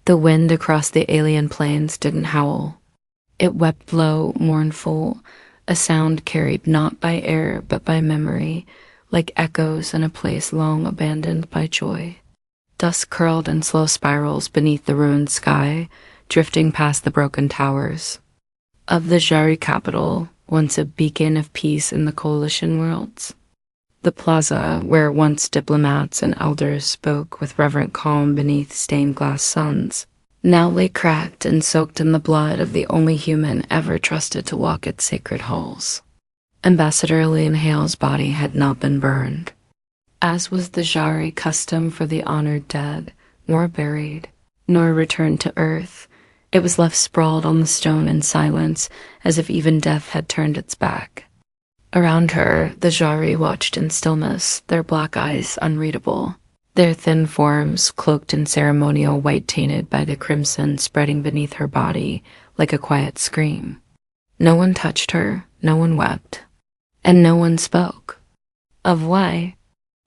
The wind across the alien plains didn't howl. It wept low, mournful, a sound carried not by air but by memory, like echoes in a place long abandoned by joy. Dust curled in slow spirals beneath the ruined sky, drifting past the broken towers of the Jari capital, once a beacon of peace in the coalition worlds. The plaza, where once diplomats and elders spoke with reverent calm beneath stained glass suns, now lay cracked and soaked in the blood of the only human ever trusted to walk its sacred halls. Ambassador Lian Hale's body had not been burned, as was the Jari custom for the honored dead, nor buried, nor returned to earth. It was left sprawled on the stone in silence, as if even death had turned its back. Around her, the Jari watched in stillness, their black eyes unreadable, their thin forms cloaked in ceremonial white tainted by the crimson spreading beneath her body like a quiet scream. No one touched her, no one wept, and no one spoke. Of why?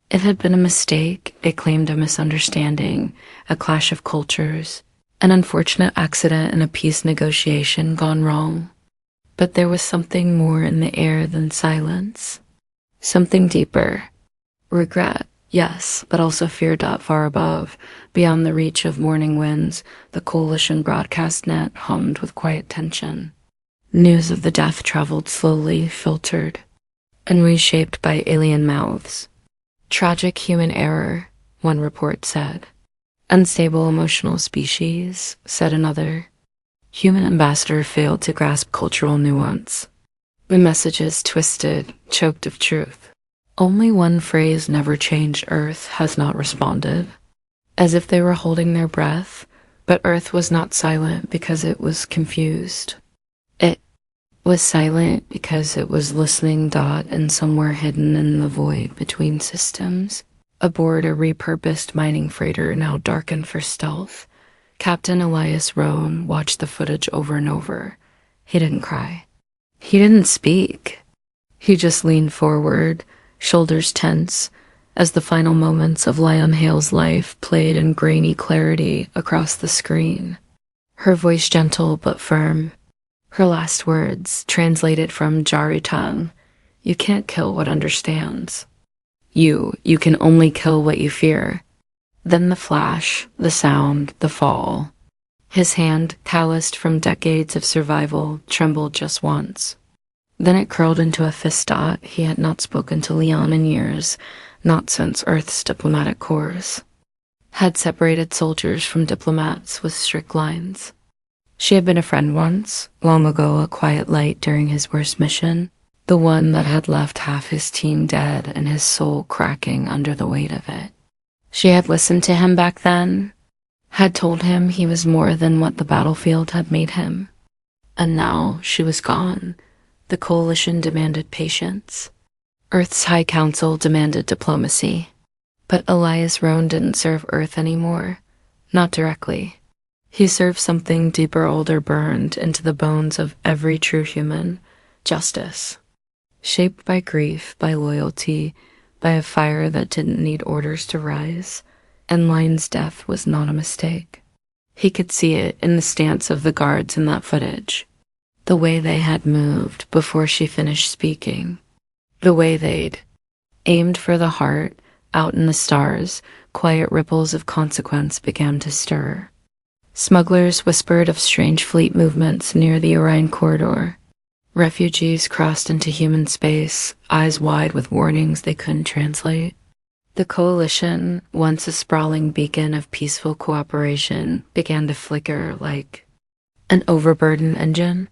It had been a mistake, it claimed a misunderstanding, a clash of cultures, an unfortunate accident in a peace negotiation gone wrong. But there was something more in the air than silence. Something deeper. Regret, yes, but also fear. Far above, beyond the reach of morning winds, the coalition broadcast net hummed with quiet tension. News of the death traveled slowly, filtered, and reshaped by alien mouths. Tragic human error, one report said. Unstable emotional species, said another. Human ambassador failed to grasp cultural nuance. The messages twisted, choked of truth. Only one phrase never changed. Earth has not responded. As if they were holding their breath, but Earth was not silent because it was confused. It was silent because it was listening. And somewhere hidden in the void between systems, aboard a repurposed mining freighter now darkened for stealth, Captain Elias Roan watched the footage over and over. He didn't cry. He didn't speak. He just leaned forward, shoulders tense, as the final moments of Lian Hale's life played in grainy clarity across the screen. Her voice gentle but firm. Her last words, translated from Jari tongue, "You can't kill what understands. You can only kill what you fear." Then the flash, the sound, the fall. His hand, calloused from decades of survival, trembled just once. Then it curled into a fist. He had not spoken to Leon in years, not since Earth's diplomatic corps had separated soldiers from diplomats with strict lines. She had been a friend once, long ago, a quiet light during his worst mission, the one that had left half his team dead and his soul cracking under the weight of it. She had listened to him back then, had told him he was more than what the battlefield had made him. And now she was gone. The coalition demanded patience. Earth's High Council demanded diplomacy. But Elias Roan didn't serve Earth anymore. Not directly. He served something deeper, older, burned into the bones of every true human. Justice. Shaped by grief, by loyalty, by a fire that didn't need orders to rise. And Lian's death was not a mistake. He could see it in the stance of the guards in that footage. The way they had moved before she finished speaking. The way they'd aimed for the heart. Out in the stars, quiet ripples of consequence began to stir. Smugglers whispered of strange fleet movements near the Orion corridor. Refugees crossed into human space, eyes wide with warnings they couldn't translate. The coalition, once a sprawling beacon of peaceful cooperation, began to flicker like an overburdened engine.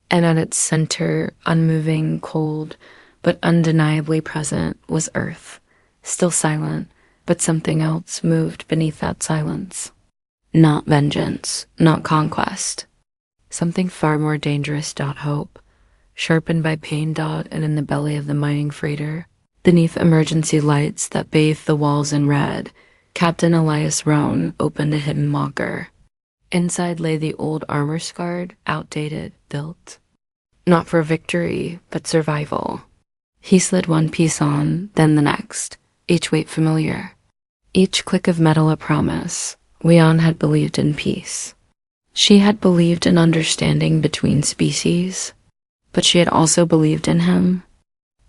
And at its center, unmoving, cold, but undeniably present, was Earth. Still silent, but something else moved beneath that silence. Not vengeance, not conquest. Something far more dangerous. Hope. Sharpened by pain. And in the belly of the mining freighter, beneath emergency lights that bathed the walls in red, Captain Elias Roan opened a hidden locker. Inside lay the old armor-scarred, outdated, built. Not for victory, but survival. He slid one piece on, then the next, each weight familiar. Each click of metal a promise, Leon had believed in peace. She had believed in understanding between species, but she had also believed in him.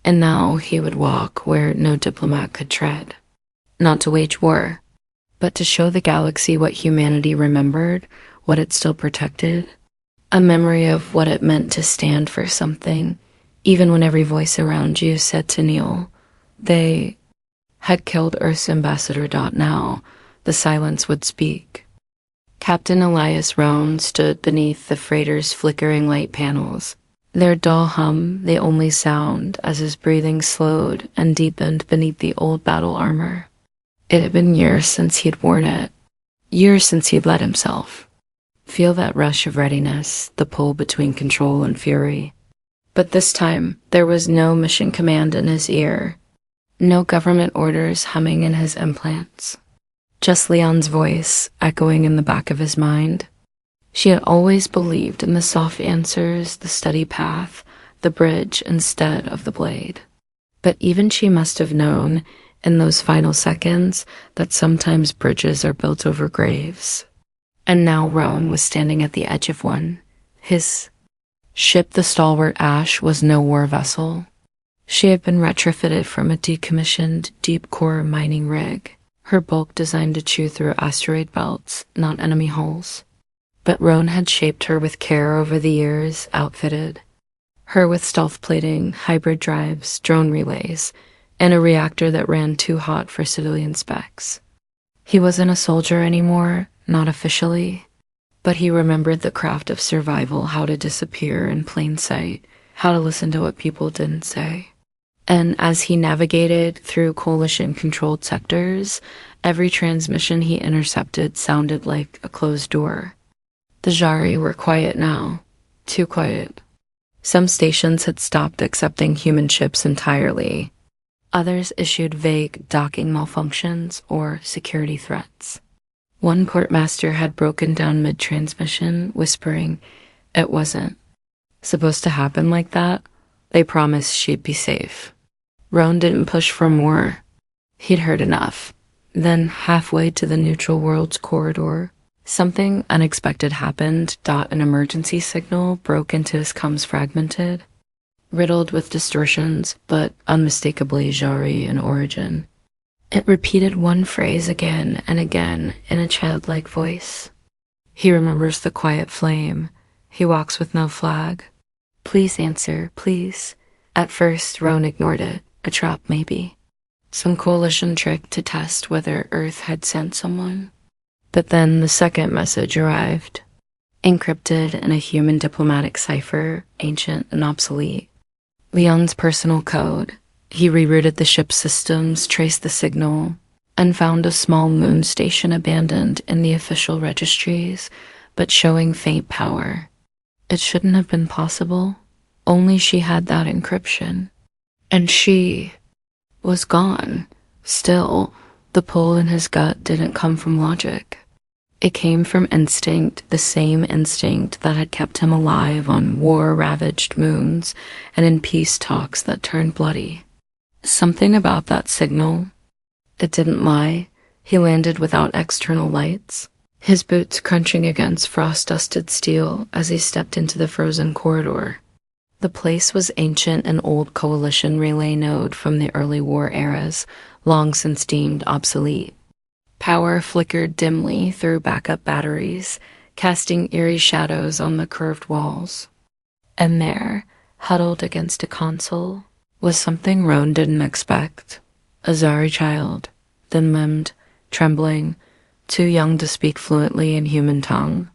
And now he would walk where no diplomat could tread. Not to wage war, but to show the galaxy what humanity remembered, what it still protected. A memory of what it meant to stand for something, even when every voice around you said to kneel. They had killed Earth's ambassador. Now, the silence would speak. Captain Elias Roan stood beneath the freighter's flickering light panels, their dull hum the only sound as his breathing slowed and deepened beneath the old battle armor. It had been years since he had worn it, years since he had led himself. Feel that rush of readiness, the pull between control and fury. But this time, there was no mission command in his ear, no government orders humming in his implants. Just Leon's voice echoing in the back of his mind. She had always believed in the soft answers, the steady path, the bridge instead of the blade. But even she must have known, in those final seconds, that sometimes bridges are built over graves. And now Roan was standing at the edge of one. His ship, the Stalwart Ash, was no war vessel. She had been retrofitted from a decommissioned, deep-core mining rig, her bulk designed to chew through asteroid belts, not enemy hulls. But Roan had shaped her with care over the years, outfitted her with stealth plating, hybrid drives, drone relays, and a reactor that ran too hot for civilian specs. He wasn't a soldier anymore, not officially, but he remembered the craft of survival, how to disappear in plain sight, how to listen to what people didn't say. And as he navigated through coalition-controlled sectors, every transmission he intercepted sounded like a closed door. The Jari were quiet now, too quiet. Some stations had stopped accepting human ships entirely. Others issued vague docking malfunctions or security threats. One portmaster had broken down mid-transmission, whispering, "It wasn't supposed to happen like that. They promised she'd be safe." Roan didn't push for more. He'd heard enough. Then, halfway to the neutral world's corridor, something unexpected happened. An emergency signal broke into his comms, fragmented, riddled with distortions, but unmistakably Jari in origin. It repeated one phrase again and again in a childlike voice. He remembers the quiet flame. He walks with no flag. "Please answer, please." At first, Roan ignored it. A trap, maybe. Some coalition trick to test whether Earth had sent someone. But then the second message arrived, encrypted in a human diplomatic cipher, ancient and obsolete. Leon's personal code. He rerouted the ship's systems, traced the signal, and found a small moon station abandoned in the official registries, but showing faint power. It shouldn't have been possible. Only she had that encryption. And she was gone. Still, the pull in his gut didn't come from logic. It came from instinct, the same instinct that had kept him alive on war-ravaged moons and in peace talks that turned bloody. Something about that signal. It didn't lie. He landed without external lights, his boots crunching against frost-dusted steel as he stepped into the frozen corridor. The place was ancient, an old coalition relay node from the early war eras, long since deemed obsolete. Power flickered dimly through backup batteries, casting eerie shadows on the curved walls. And there, huddled against a console, was something Roan didn't expect. A Zari child, thin-limbed, trembling, too young to speak fluently in human tongue.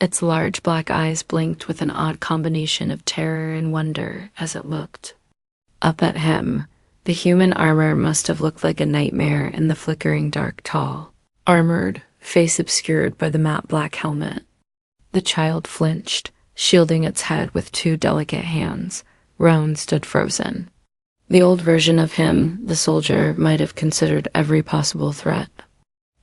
Its large black eyes blinked with an odd combination of terror and wonder as it looked up at him. The human armor must have looked like a nightmare in the flickering dark tall. Armored, face obscured by the matte black helmet. The child flinched, shielding its head with two delicate hands. Roan stood frozen. The old version of him, the soldier, might have considered every possible threat.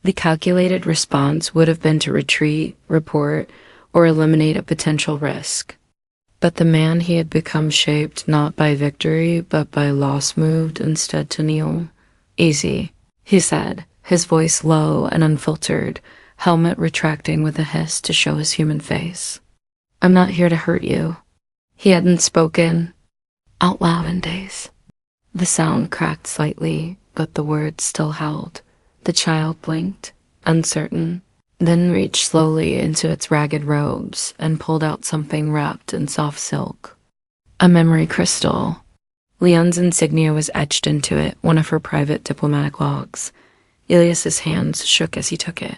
The calculated response would have been to retreat, report, or eliminate a potential risk. But the man he had become shaped not by victory, but by loss moved instead to kneel. "Easy," he said, his voice low and unfiltered, helmet retracting with a hiss to show his human face. "I'm not here to hurt you." He hadn't spoken out loud in days. The sound cracked slightly, but the words still held. The child blinked, uncertain, then reached slowly into its ragged robes and pulled out something wrapped in soft silk. A memory crystal. Leon's insignia was etched into it, one of her private diplomatic logs. Ilias's hands shook as he took it.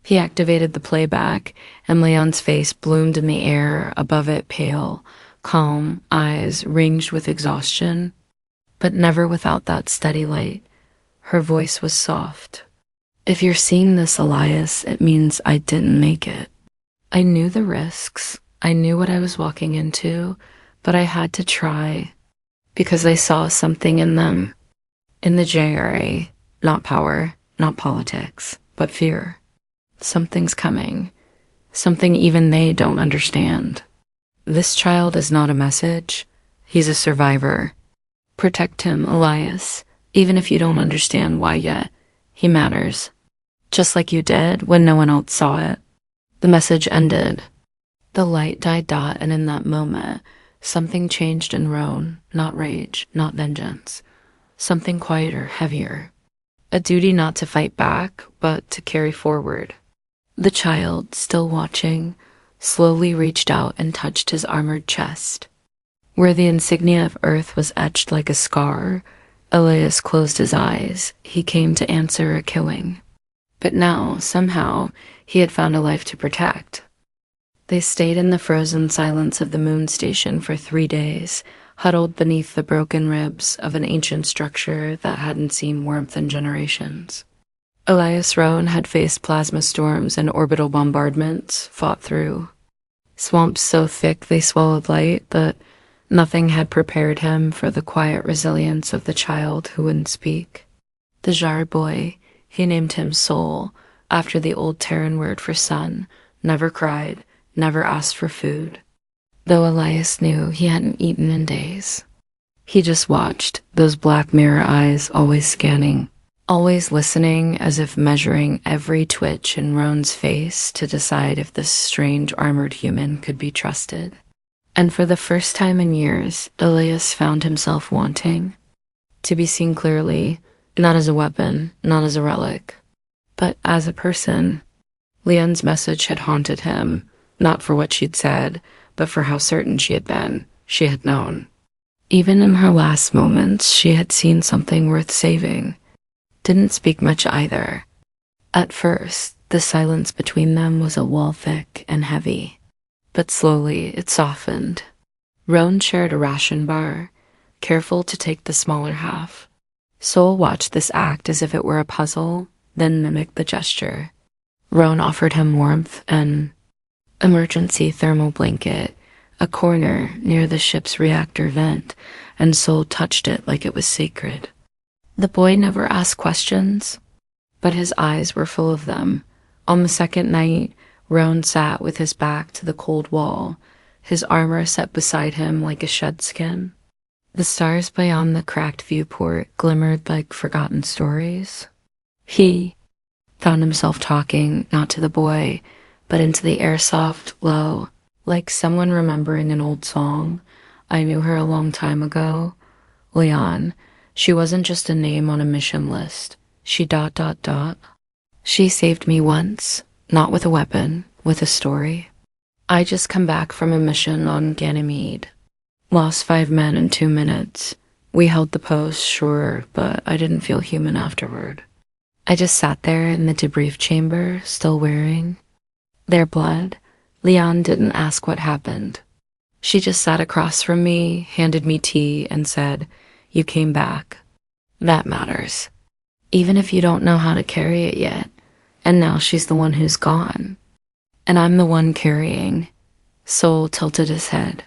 He activated the playback, and Leon's face bloomed in the air, above it pale, calm, eyes ringed with exhaustion, but never without that steady light. Her voice was soft. "If you're seeing this, Elias, it means I didn't make it. I knew the risks. I knew what I was walking into, but I had to try because I saw something in them. In the JRA, not power, not politics, but fear. Something's coming. Something even they don't understand. This child is not a message. He's a survivor. Protect him, Elias, even if you don't understand why yet. He matters. Just like you did when no one else saw it." The message ended. The light died out, and in that moment, something changed in Roan. Not rage, not vengeance. Something quieter, heavier. A duty not to fight back, but to carry forward. The child, still watching, slowly reached out and touched his armored chest. Where the insignia of Earth was etched like a scar, Elias closed his eyes. He came to answer a killing. But now, somehow, he had found a life to protect. They stayed in the frozen silence of the moon station for 3 days, huddled beneath the broken ribs of an ancient structure that hadn't seen warmth in generations. Elias Roan had faced plasma storms and orbital bombardments, fought through. Swamps so thick they swallowed light, but nothing had prepared him for the quiet resilience of the child who wouldn't speak. The Jar boy, he named him Soul, after the old Terran word for sun, never cried, never asked for food. Though Elias knew he hadn't eaten in days. He just watched, those black mirror eyes always scanning, always listening, as if measuring every twitch in Roan's face to decide if this strange armored human could be trusted. And for the first time in years, Elias found himself wanting to be seen clearly, not as a weapon, not as a relic, but as a person. Leon's message had haunted him, not for what she'd said, but for how certain she had been. She had known. Even in her last moments, she had seen something worth saving. Didn't speak much either. At first, the silence between them was a wall thick and heavy, but slowly it softened. Roan shared a ration bar, careful to take the smaller half. Soul watched this act as if it were a puzzle, then mimicked the gesture. Roan offered him warmth and emergency thermal blanket, a corner near the ship's reactor vent, and Soul touched it like it was sacred. The boy never asked questions, but his eyes were full of them. On the second night, Roan sat with his back to the cold wall, his armor set beside him like a shed skin. The stars beyond the cracked viewport glimmered like forgotten stories. He found himself talking, not to the boy, but into the airsoft, low, like someone remembering an old song. "I knew her a long time ago. Leon. She wasn't just a name on a mission list. She ... She saved me once, not with a weapon, with a story. I just come back from a mission on Ganymede. Lost 5 men in 2 minutes. We held the post, sure, but I didn't feel human afterward. I just sat there in the debrief chamber, still wearing their blood. Leon didn't ask what happened. She just sat across from me, handed me tea, and said, 'You came back. That matters. Even if you don't know how to carry it yet.' And now she's the one who's gone. And I'm the one carrying." Soul tilted his head.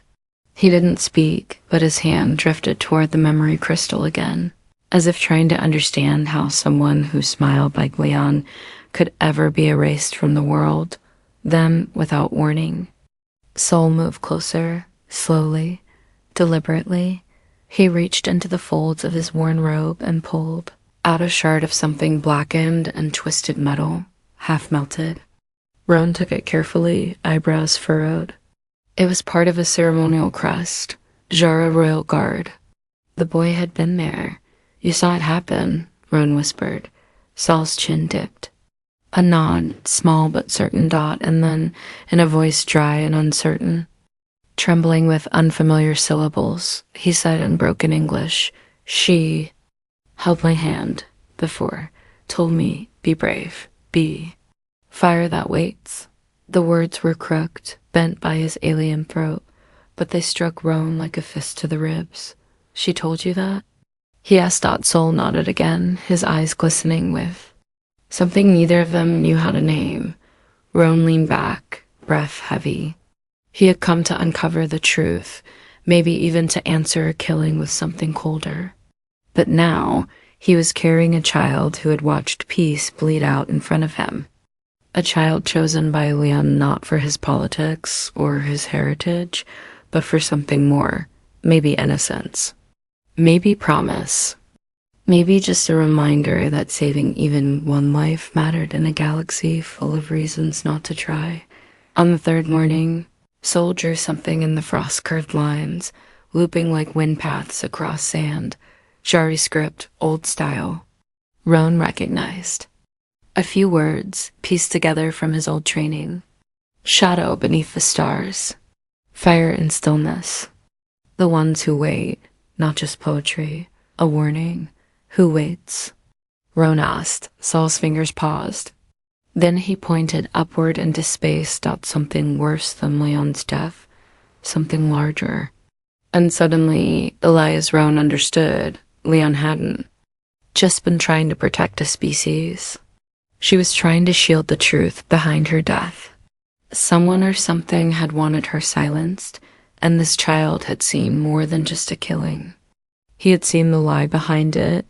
He didn't speak, but his hand drifted toward the memory crystal again, as if trying to understand how someone who smiled like Leon could ever be erased from the world, them without warning. Soul moved closer, slowly, deliberately. He reached into the folds of his worn robe and pulled out a shard of something blackened and twisted metal, half melted. Roan took it carefully, eyebrows furrowed. It was part of a ceremonial crest, Jara Royal Guard. The boy had been there. You saw it happen, Roan whispered. Saul's chin dipped. A nod, small but certain dot, and then, in a voice dry and uncertain, trembling with unfamiliar syllables, he said in broken English, "She held my hand before, told me, be brave, be fire that waits." The words were crooked, bent by his alien throat, but they struck Roan like a fist to the ribs. "She told you that?" He asked. Soul nodded again, his eyes glistening with something neither of them knew how to name. Roan leaned back, breath heavy. He had come to uncover the truth, maybe even to answer a killing with something colder. But now, he was carrying a child who had watched peace bleed out in front of him. A child chosen by Leon not for his politics or his heritage, but for something more, maybe innocence, maybe promise. Maybe just a reminder that saving even one life mattered in a galaxy full of reasons not to try. On the third morning, Soul drew something in the frost-curved lines, looping like wind paths across sand. Jari script, old style. Roan recognized. A few words, pieced together from his old training. Shadow beneath the stars. Fire and stillness. The ones who wait, not just poetry. A warning. Who waits? Roan asked. Saul's fingers paused. Then he pointed upward into space. Something worse than Leon's death. Something larger. And suddenly, Elias Roan understood. Leon hadn't. Just been trying to protect a species. She was trying to shield the truth behind her death. Someone or something had wanted her silenced, and this child had seen more than just a killing. He had seen the lie behind it.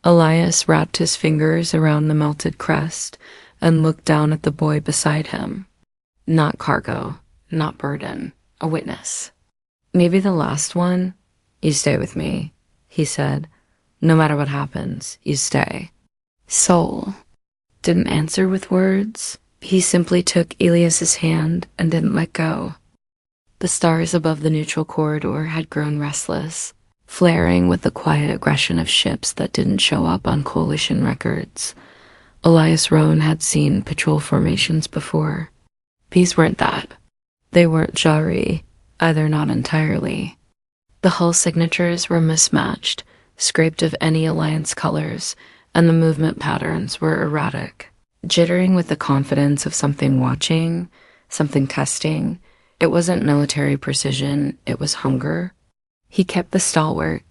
Elias wrapped his fingers around the melted crest and looked down at the boy beside him. Not cargo, not burden, a witness. Maybe the last one. You stay with me, he said. No matter what happens, you stay. Soul didn't answer with words. He simply took Elias's hand and didn't let go. The stars above the neutral corridor had grown restless, flaring with the quiet aggression of ships that didn't show up on coalition records. Elias Roan had seen patrol formations before. These weren't that. They weren't Jari, either not entirely. The hull signatures were mismatched, scraped of any alliance colors, and the movement patterns were erratic, jittering with the confidence of something watching, something testing. It wasn't military precision, it was hunger. He kept the stalwart,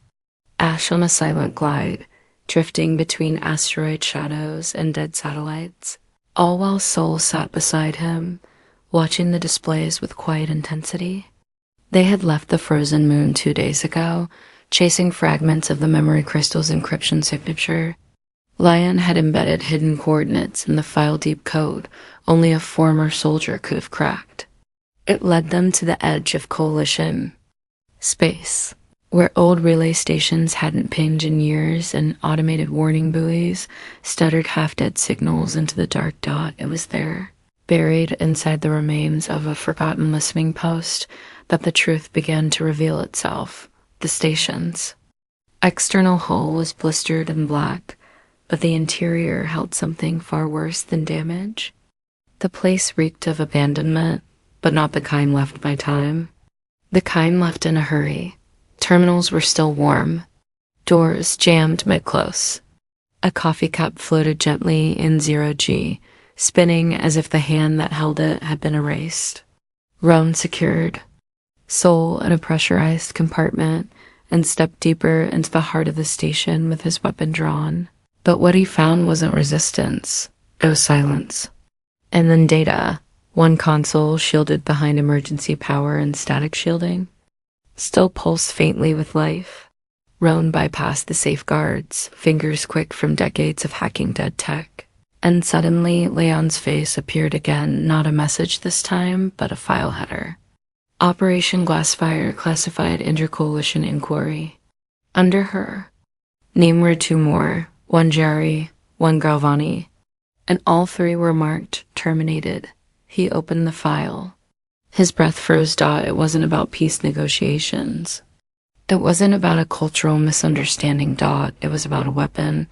ash on a silent glide, drifting between asteroid shadows and dead satellites, all while Soul sat beside him, watching the displays with quiet intensity. They had left the frozen moon 2 days ago, chasing fragments of the memory crystal's encryption signature. Lion had embedded hidden coordinates in the file-deep code only a former soldier could have cracked. It led them to the edge of coalition space, where old relay stations hadn't pinged in years and automated warning buoys stuttered half-dead signals into the dark dot. It was there, buried inside the remains of a forgotten listening post, that the truth began to reveal itself. The station's external hull was blistered and black, but the interior held something far worse than damage. The place reeked of abandonment, but not the kind left by time. The kind left in a hurry. Terminals were still warm. Doors jammed mid-close. A coffee cup floated gently in 0G, spinning as if the hand that held it had been erased. Roan secured. Soul in a pressurized compartment and stepped deeper into the heart of the station with his weapon drawn. But what he found wasn't resistance. It was silence. And then data. One console shielded behind emergency power and static shielding still pulsed faintly with life. Roan bypassed the safeguards, fingers quick from decades of hacking dead tech. And suddenly, Leon's face appeared again, not a message this time, but a file header. Operation Glassfire classified intercoalition inquiry. Under her, name were 2 more, one Jari, one Galvani, and all 3 were marked terminated. He opened the file. His breath froze. It wasn't about peace negotiations. It wasn't about a cultural misunderstanding. It was about a weapon,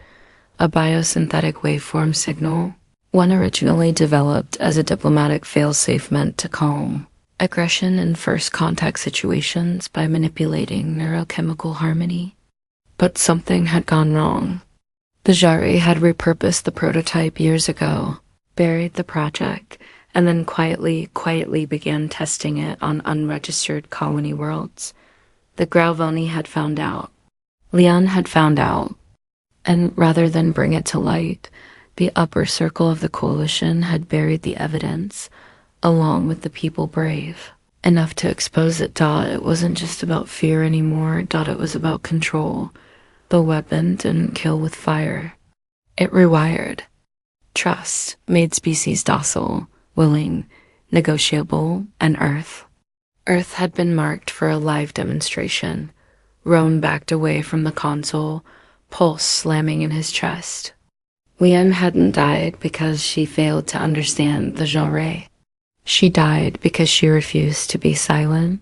a biosynthetic waveform signal, one originally developed as a diplomatic failsafe meant to calm aggression in first contact situations by manipulating neurochemical harmony. But something had gone wrong. The Jari had repurposed the prototype years ago, buried the project, and then quietly began testing it on unregistered colony worlds. The Grauvoni had found out. Leon had found out. And rather than bring it to light, the upper circle of the coalition had buried the evidence, along with the people brave, enough to expose it. It wasn't just about fear anymore. It was about control. The weapon didn't kill with fire. It rewired. Trust made species docile, willing, negotiable, and Earth. Earth had been marked for a live demonstration. Roan backed away from the console, pulse slamming in his chest. Lian hadn't died because she failed to understand the genre. She died because she refused to be silent.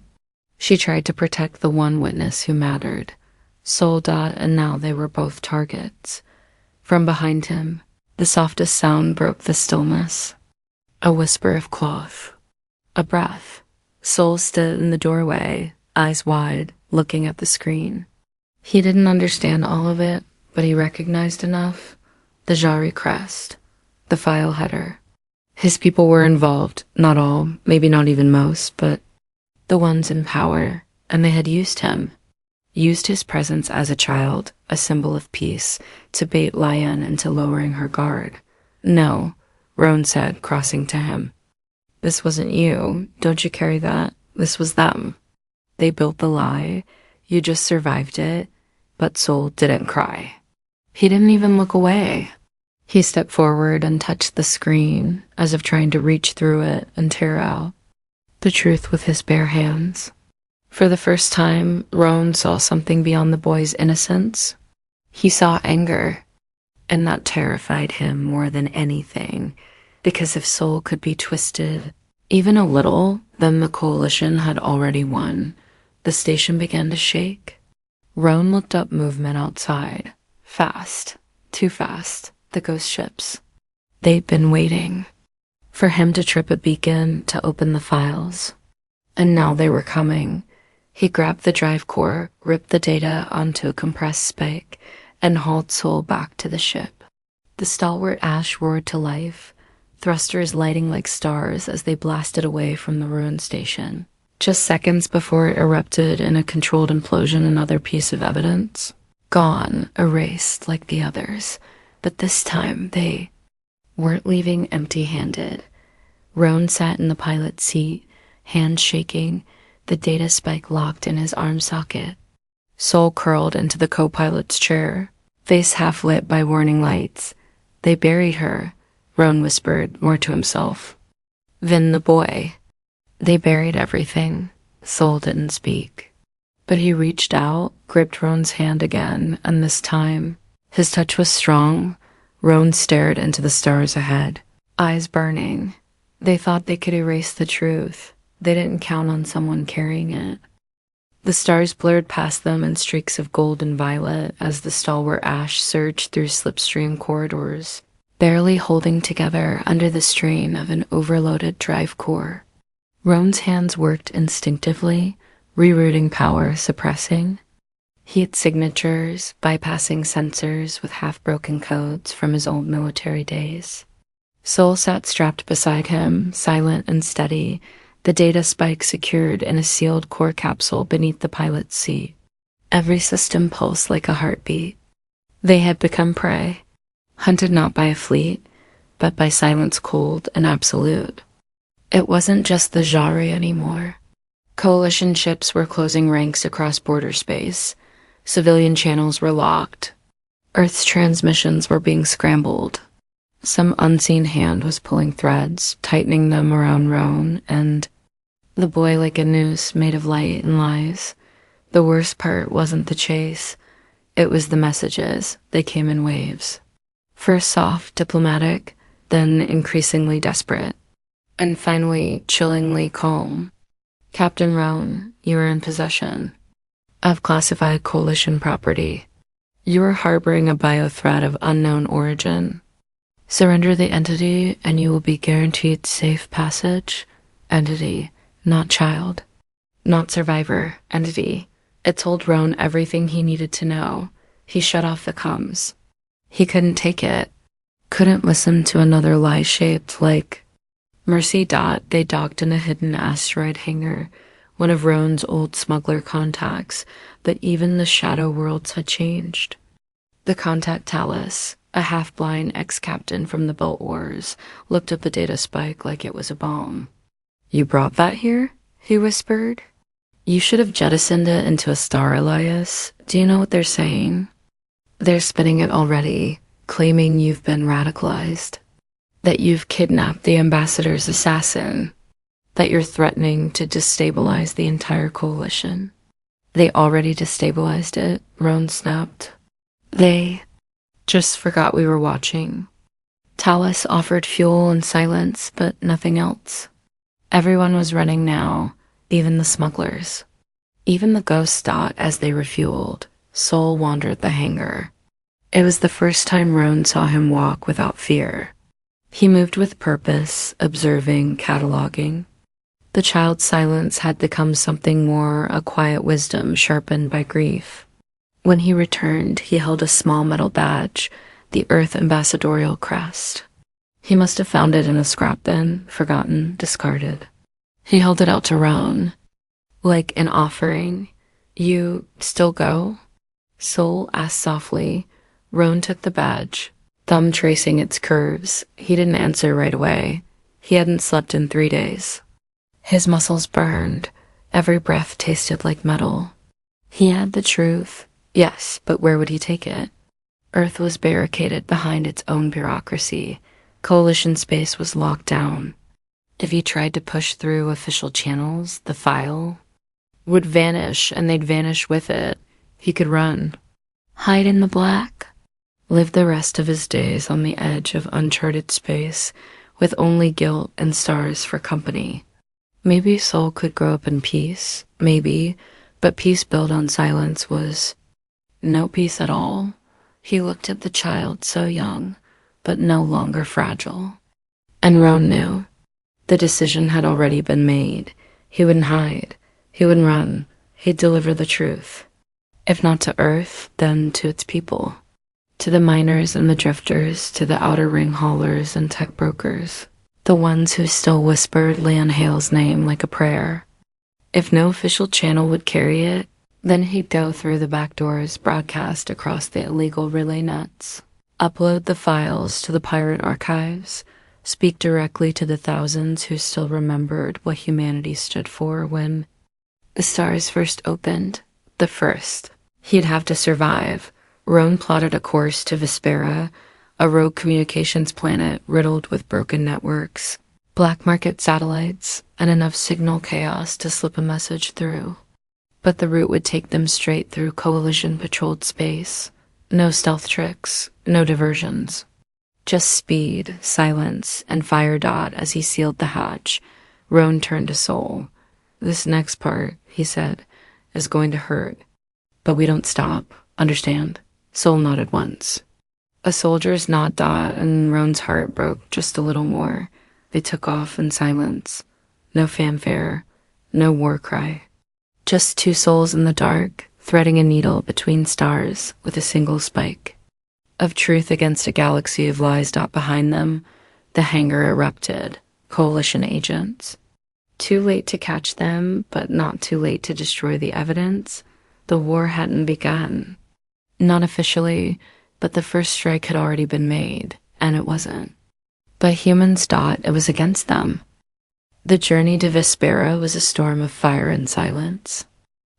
She tried to protect the one witness who mattered. Soul. And now they were both targets. From behind him, the softest sound broke the stillness. A whisper of cloth. A breath. Soul stood in the doorway, eyes wide, looking at the screen. He didn't understand all of it, but he recognized enough. The Jari crest. The file header. His people were involved, not all, maybe not even most, but the ones in power, and they had used him. Used his presence as a child, a symbol of peace, to bait Lian into lowering her guard. No, Roan said, crossing to him. This wasn't you. Don't you carry that? This was them. They built the lie. You just survived it. But Soul didn't cry. He didn't even look away. He stepped forward and touched the screen, as if trying to reach through it and tear out the truth with his bare hands. For the first time, Roan saw something beyond the boy's innocence. He saw anger, and that terrified him more than anything, because if Soul could be twisted even a little, then the coalition had already won. The station began to shake. Roan looked up movement outside. Fast. Too fast. The ghost ships. They'd been waiting for him to trip a beacon to open the files. And now they were coming. He grabbed the drive core, ripped the data onto a compressed spike, and hauled Soul back to the ship. The stalwart ash roared to life, thrusters lighting like stars as they blasted away from the ruined station. Just seconds before it erupted in a controlled implosion, another piece of evidence. Gone, erased like the others. But this time, they weren't leaving empty-handed. Roan sat in the pilot's seat, hands shaking, the data spike locked in his arm socket. Soul curled into the co-pilot's chair, face half lit by warning lights. They buried her, Roan whispered, more to himself. Vin the boy. They buried everything. Soul didn't speak. But he reached out, gripped Roan's hand again, and this time, his touch was strong. Roan stared into the stars ahead, eyes burning. They thought they could erase the truth. They didn't count on someone carrying it. The stars blurred past them in streaks of gold and violet as the stalwart ash surged through slipstream corridors, barely holding together under the strain of an overloaded drive core. Roan's hands worked instinctively, rerouting power, suppressing. He had signatures, bypassing sensors with half-broken codes from his old military days. Soul sat strapped beside him, silent and steady, the data spike secured in a sealed core capsule beneath the pilot's seat. Every system pulsed like a heartbeat. They had become prey, hunted not by a fleet, but by silence cold and absolute. It wasn't just the Jari anymore. Coalition ships were closing ranks across border space. Civilian channels were locked. Earth's transmissions were being scrambled. Some unseen hand was pulling threads, tightening them around Roan, and the boy like a noose made of light and lies. The worst part wasn't the chase. It was the messages. They came in waves. First soft, diplomatic, then increasingly desperate. and finally chillingly calm. Captain Roan, you are in possession of classified coalition property. You are harboring a biothreat of unknown origin. Surrender the entity and you will be guaranteed safe passage. Entity, not child. Not survivor, entity. It told Roan everything he needed to know. He shut off the comms. He couldn't take it. Couldn't listen to another lie shaped like Mercy. They docked in a hidden asteroid hangar, one of Roan's old smuggler contacts, but even the shadow worlds had changed. The contact Talus, a half-blind ex-captain from the Bolt Wars, looked at the data spike like it was a bomb. You brought that here? He whispered. You should have jettisoned it into a star, Elias. Do you know what they're saying? They're spinning it already, claiming you've been radicalized, that you've kidnapped the ambassador's assassin, that you're threatening to destabilize the entire coalition. They already destabilized it, Roan snapped. They just forgot we were watching. Talus offered fuel and silence, but nothing else. Everyone was running now, even the smugglers. Even the ghosts thought as they refueled. Soul wandered the hangar. It was the first time Roan saw him walk without fear. He moved with purpose, observing, cataloging. The child's silence had become something more, a quiet wisdom sharpened by grief. When he returned, he held a small metal badge, the Earth ambassadorial crest. He must have found it in a scrap bin, forgotten, discarded. He held it out to Roan, like an offering. You still go? Soul asked softly. Roan took the badge, thumb tracing its curves. He didn't answer right away. He hadn't slept in 3 days. His muscles burned. Every breath tasted like metal. He had the truth. Yes, but where would he take it? Earth was barricaded behind its own bureaucracy. Coalition space was locked down. If he tried to push through official channels, the file would vanish, and they'd vanish with it. He could run, hide in the black, live the rest of his days on the edge of uncharted space with only guilt and stars for company. Maybe Soul could grow up in peace, maybe, but peace built on silence was no peace at all. He looked at the child so young, but no longer fragile. And Roan knew. The decision had already been made. He wouldn't hide. He wouldn't run. He'd deliver the truth. If not to Earth, then to its people. To the miners and the drifters, to the outer ring haulers and tech brokers. The ones who still whispered Leon Hale's name like a prayer. If no official channel would carry it, then he'd go through the back doors, broadcast across the illegal relay nets, upload the files to the pirate archives, speak directly to the thousands who still remembered what humanity stood for when the stars first opened. The first. He'd have to survive. Roan plotted a course to Vespera, a rogue communications planet riddled with broken networks, black market satellites, and enough signal chaos to slip a message through. But the route would take them straight through coalition-patrolled space. No stealth tricks, no diversions. Just speed, silence, and fire dot as he sealed the hatch. Roan turned to Soul. This next part, he said, is going to hurt. But we don't stop, understand? Soul nodded once. A soldier's nod dot, and Roan's heart broke just a little more. They took off in silence. No fanfare, no war cry. Just two souls in the dark, threading a needle between stars with a single spike. Of truth against a galaxy of lies dot behind them, the hangar erupted. Coalition agents. Too late to catch them, but not too late to destroy the evidence. The war hadn't begun. Not officially, but the first strike had already been made, and it wasn't. But humans thought it was against them. The journey to Vespera was a storm of fire and silence.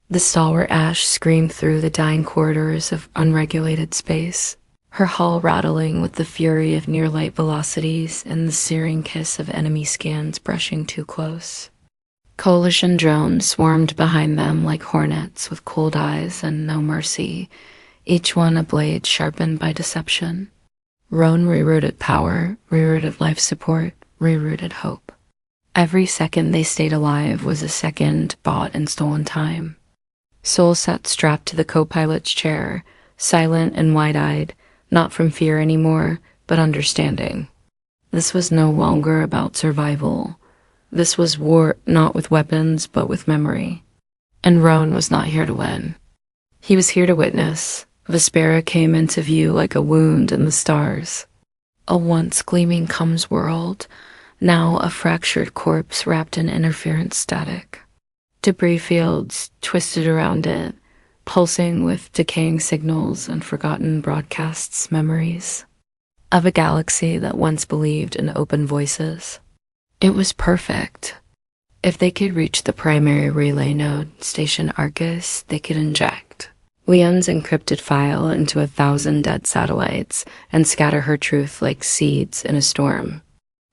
The stalwart Ash screamed through the dying corridors of unregulated space, her hull rattling with the fury of near-light velocities and the searing kiss of enemy scans brushing too close. Coalition drones swarmed behind them like hornets with cold eyes and no mercy, each one a blade sharpened by deception. Roan rerouted power, rerouted life support, rerouted hope. Every second they stayed alive was a second bought in stolen time. Sol sat strapped to the co-pilot's chair, silent and wide-eyed, not from fear anymore, but understanding. This was no longer about survival. This was war, not with weapons, but with memory. And Roan was not here to win. He was here to witness. Vespera came into view like a wound in the stars. A once gleaming Comes world, now a fractured corpse wrapped in interference static. Debris fields twisted around it, pulsing with decaying signals and forgotten broadcasts' memories of a galaxy that once believed in open voices. It was perfect. If they could reach the primary relay node, Station Arcus, they could inject Leon's encrypted file into 1,000 dead satellites and scatter her truth like seeds in a storm.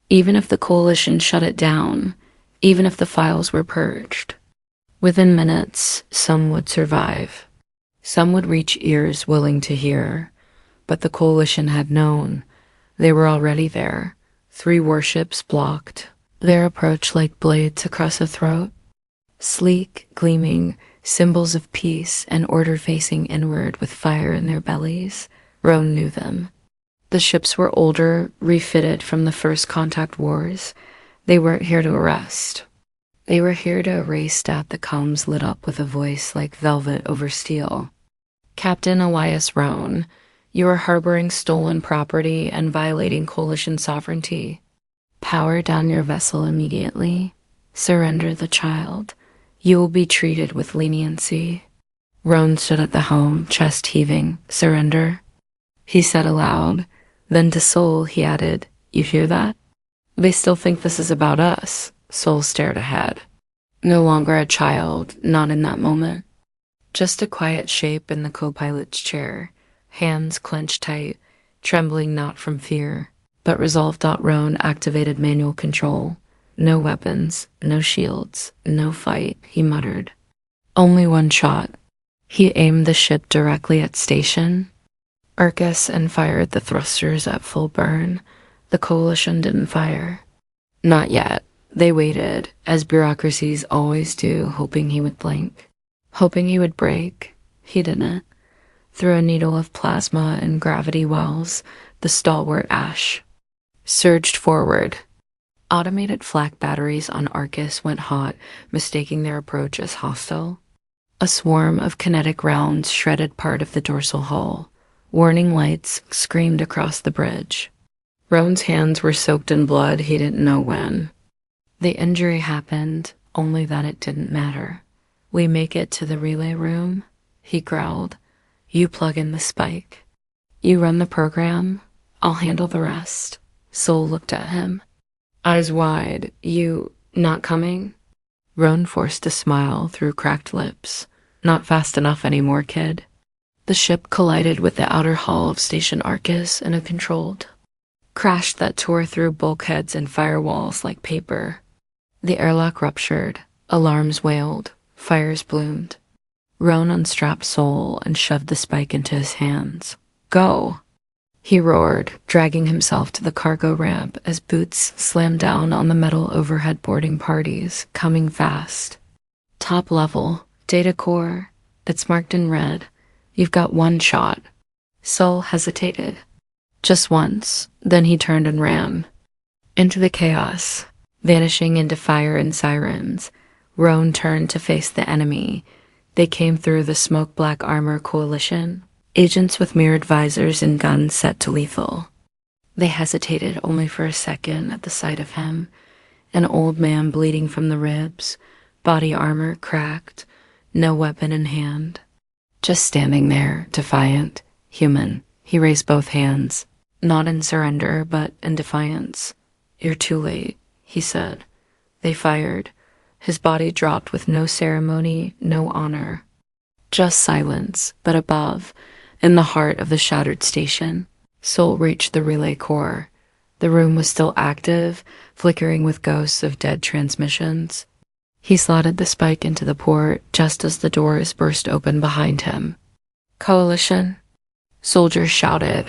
Even if the Coalition shut it down, even if the files were purged, within minutes, some would survive. Some would reach ears willing to hear, but the Coalition had known. They were already there. 3 warships blocked their approach like blades across a throat. Sleek, gleaming, symbols of peace and order facing inward with fire in their bellies. Roan knew them. The ships were older, refitted from the first contact wars. They weren't here to arrest. They were here to erase that the comms lit up with a voice like velvet over steel. Captain Elias Roan, you are harboring stolen property and violating Coalition sovereignty. Power down your vessel immediately. Surrender the child. You will be treated with leniency. Roan stood at the helm, chest heaving. Surrender. He said aloud. Then to Sol, he added, You hear that? They still think this is about us. Sol stared ahead. No longer a child, not in that moment. Just a quiet shape in the co-pilot's chair, hands clenched tight, trembling not from fear, but resolve. Roan activated manual control. No weapons, no shields, no fight, he muttered. Only one shot. He aimed the ship directly at Station Arcus and fired the thrusters at full burn. The Coalition didn't fire. Not yet. They waited, as bureaucracies always do, hoping he would blink. Hoping he would break. He didn't. Through a needle of plasma and gravity wells, the stalwart Ash surged forward. Automated flak batteries on Arcus went hot, mistaking their approach as hostile. A swarm of kinetic rounds shredded part of the dorsal hull. Warning lights screamed across the bridge. Roan's hands were soaked in blood he didn't know when. The injury happened, only that it didn't matter. We make it to the relay room, he growled. You plug in the spike. You run the program, I'll handle the rest. Sol looked at him. Eyes wide. You not coming? Roan forced a smile through cracked lips. Not fast enough anymore, kid. The ship collided with the outer hull of Station Arcus in a controlled crash that tore through bulkheads and firewalls like paper. The airlock ruptured. Alarms wailed. Fires bloomed. Roan unstrapped Sol and shoved the spike into his hands. Go! He roared, dragging himself to the cargo ramp as boots slammed down on the metal overhead boarding parties, coming fast. Top level, data core. It's marked in red. You've got one shot. Sol hesitated. Just once, then he turned and ran. Into the chaos, vanishing into fire and sirens. Roan turned to face the enemy. They came through the smoke-black armor coalition, agents with mirrored visors and guns set to lethal. They hesitated only for a second at the sight of him, an old man bleeding from the ribs, body armor cracked, no weapon in hand. Just standing there, defiant, human. He raised both hands, not in surrender, but in defiance. You're too late, he said. They fired. His body dropped with no ceremony, no honor. Just silence, but above, in the heart of the shattered station, Sol reached the relay core. The room was still active, flickering with ghosts of dead transmissions. He slotted the spike into the port just as the doors burst open behind him. Coalition? Soldiers shouted.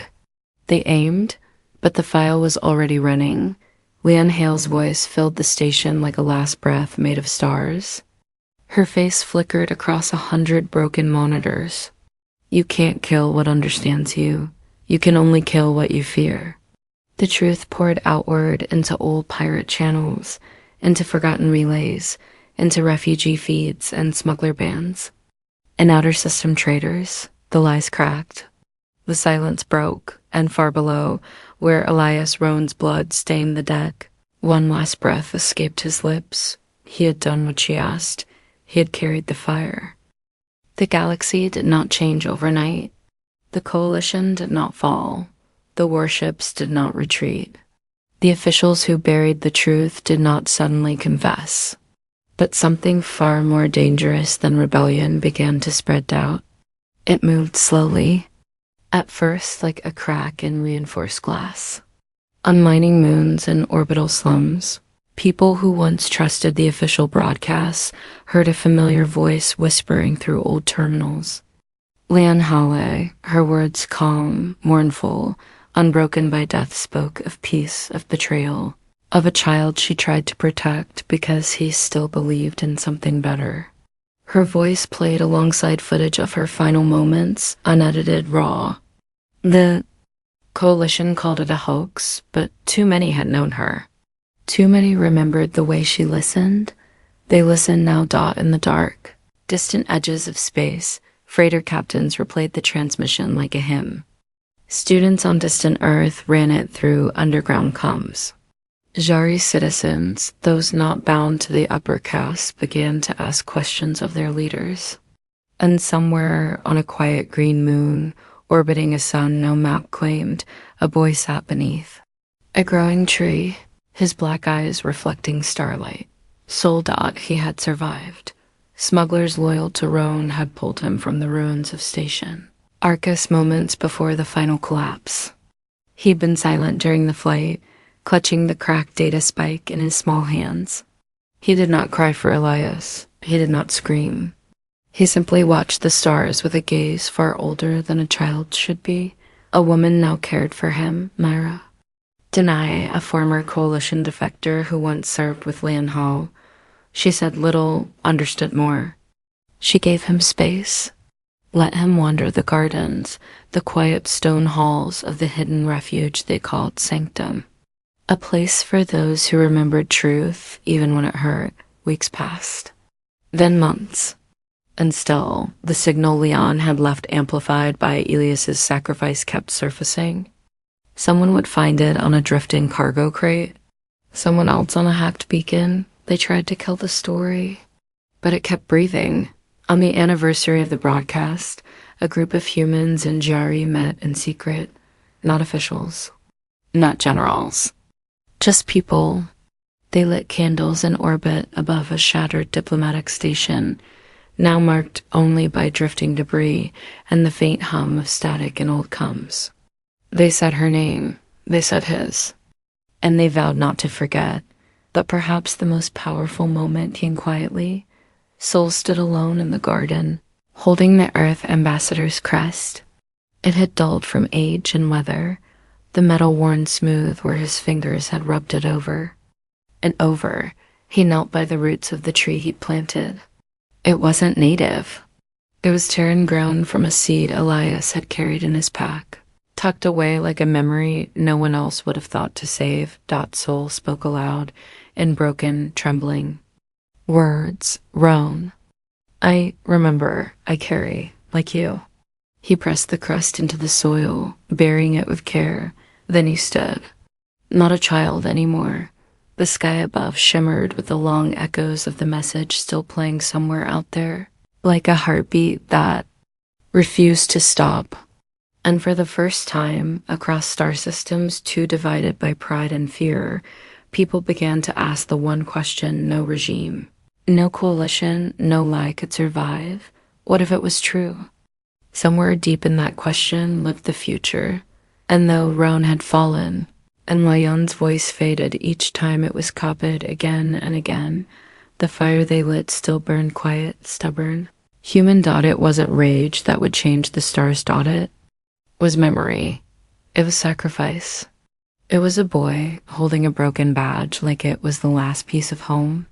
They aimed, but the file was already running. Leanne Hale's voice filled the station like a last breath made of stars. Her face flickered across 100 broken monitors. You can't kill what understands you. You can only kill what you fear. The truth poured outward into old pirate channels, into forgotten relays, into refugee feeds and smuggler bands. In outer system traders, the lies cracked. The silence broke, and far below, where Elias Roan's blood stained the deck, one last breath escaped his lips. He had done what she asked. He had carried the fire. The galaxy did not change overnight. The coalition did not fall. The warships did not retreat. The officials who buried the truth did not suddenly confess. But something far more dangerous than rebellion began to spread doubt. It moved slowly, at first like a crack in reinforced glass. On mining moons and orbital slums, people who once trusted the official broadcasts heard a familiar voice whispering through old terminals. Leanne Hale, her words calm, mournful, unbroken by death, spoke of peace, of betrayal, of a child she tried to protect because he still believed in something better. Her voice played alongside footage of her final moments, unedited, raw. The coalition called it a hoax, but too many had known her. Too many remembered the way she listened. They listened now, dot in the dark. Distant edges of space, freighter captains replayed the transmission like a hymn. Students on distant Earth ran it through underground comms. Jari citizens, those not bound to the upper caste, began to ask questions of their leaders. And somewhere on a quiet green moon, orbiting a sun no map claimed, a boy sat beneath a growing tree, his black eyes reflecting starlight. Soldat, he had survived. Smugglers loyal to Roan had pulled him from the ruins of Station Arcus moments before the final collapse. He'd been silent during the flight, clutching the cracked data spike in his small hands. He did not cry for Elias. He did not scream. He simply watched the stars with a gaze far older than a child should be. A woman now cared for him, Myra. Denai, a former coalition defector who once served with Leanne Hale. She said little, understood more. She gave him space. Let him wander the gardens, the quiet stone halls of the hidden refuge they called Sanctum. A place for those who remembered truth, even when it hurt. Weeks passed. Then months. And still, the signal Leon had left amplified by Elias's sacrifice kept surfacing. Someone would find it on a drifting cargo crate. Someone else on a hacked beacon. They tried to kill the story. But it kept breathing. On the anniversary of the broadcast, a group of humans in Jari met in secret. Not officials. Not generals. Just people. They lit candles in orbit above a shattered diplomatic station, now marked only by drifting debris and the faint hum of static in old comms. They said her name. They said his. And they vowed not to forget. But perhaps the most powerful moment came quietly. Sol stood alone in the garden, holding the Earth ambassador's crest. It had dulled from age and weather, the metal worn smooth where his fingers had rubbed it over. And over, he knelt by the roots of the tree he'd planted. It wasn't native. It was Terran grown from a seed Elias had carried in his pack. Tucked away like a memory no one else would have thought to save, Sol spoke aloud, in broken, trembling words. Roan. I remember, I carry, like you. He pressed the crust into the soil, burying it with care. Then he stood. Not a child anymore. The sky above shimmered with the long echoes of the message still playing somewhere out there, like a heartbeat that refused to stop. And for the first time, across star systems too divided by pride and fear, people began to ask the one question no regime, no coalition, no lie could survive. What if it was true? Somewhere deep in that question lived the future. And though Roan had fallen, and Layon's voice faded each time it was copied again and again, the fire they lit still burned quiet, stubborn. Human it wasn't rage that would change the stars it. Was memory. It was sacrifice. It was a boy holding a broken badge like it was the last piece of home.